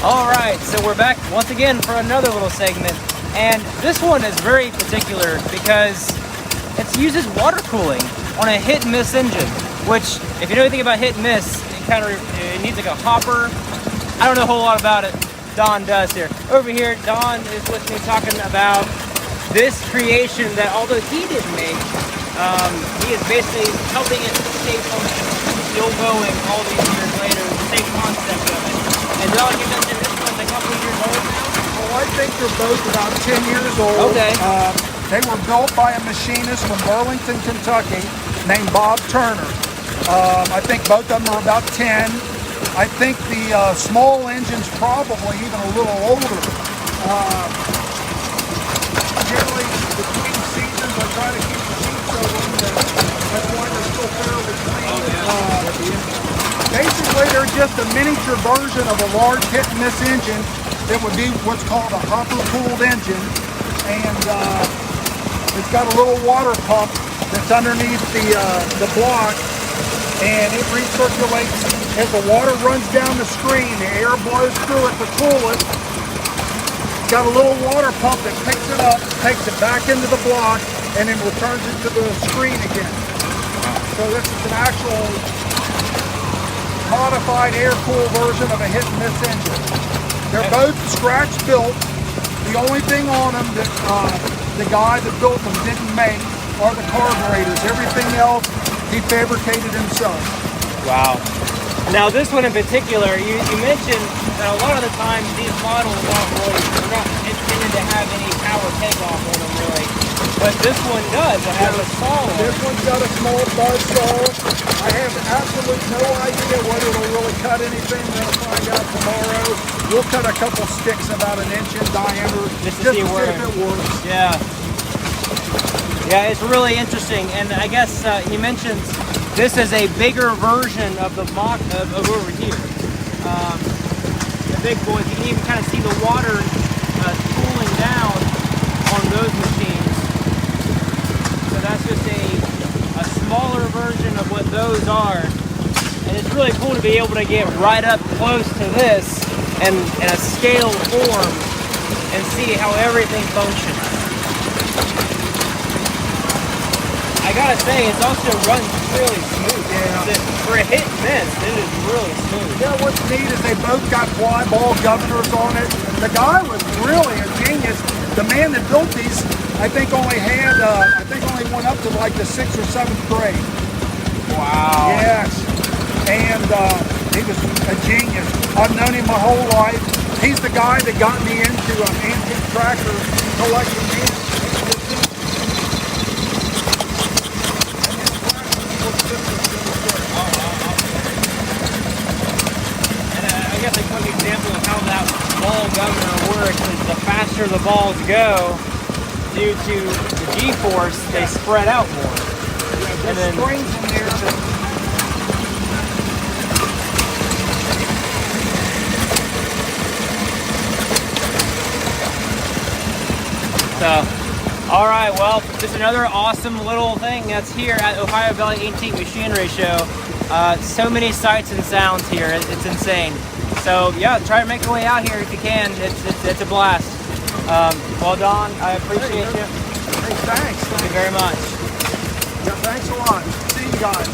All right, so we're back once again for another little segment, and this one is very particular because it uses water cooling on a hit and miss engine, which, if you know anything about hit and miss, it needs like a hopper. I don't know a whole lot about it. Don does here. Over here, Don is with me talking about this creation that, although he didn't make, he is basically helping it stay functional, still going all these years later, the same concept of it. And Don, you mentioned this one's a couple of years old now? Well, I think they're both about 10 years old. Okay. They were built by a machinist from Burlington, Kentucky, named Bob Turner. I think both of them are about 10. I think the small engine's probably even a little older. Generally, between seasons, I try to keep the seats open. That's why they're still fairly clean. Basically, they're just a miniature version of a large hit and miss engine. It would be what's called a hopper-cooled engine, and it's got a little water pump that's underneath the block, and it recirculates as the water runs down the screen. The air blows through it to cool it. It's got a little water pump that picks it up, takes it back into the block, and then returns it to the screen again. So this is an actual modified air-cooled version of a hit-and-miss engine. They're both scratch-built. The only thing on them that the guy that built them didn't make are the carburetors. Everything else he fabricated himself. Wow. Now this one in particular, you mentioned that a lot of the times these models are not intended to have any power takeoff on them really. But this one does. It has a saw on it. This one's got a small buzz saw. I have absolutely no idea whether it'll really cut anything. We're going to find out tomorrow. We'll cut a couple sticks about an inch in diameter just to see if it works. Yeah. Yeah, it's really interesting. And I guess you mentioned this is a bigger version of the mock of over here. The big boys, you can even kind of see the water cooling down on those machines. So that's just a smaller version of what those are. And it's really cool to be able to get right up close to this and in a scale form and see how everything functions. I gotta say, it's also runs really smooth. Yeah. For a hit and miss, it is really smooth. Yeah, what's neat is they both got fly ball governors on it. The guy was really a genius. The man that built these, I think only went up to like the 6th or 7th grade. Wow. Yes. And he was a genius. I've known him my whole life. He's the guy that got me into an antique tractor collecting. I guess a quick example of how that ball governor works is the faster the balls go, due to the G-force, they spread out more. Yeah, and then springs in there. So, all right, well, just another awesome little thing that's here at Ohio Valley Antique Machinery Show. So many sights and sounds here, it's insane. So yeah, try to make your way out here if you can. It's a blast. Well, Don, I appreciate you. Hey, thanks. Thank you very much. Yeah, thanks a lot. See you guys.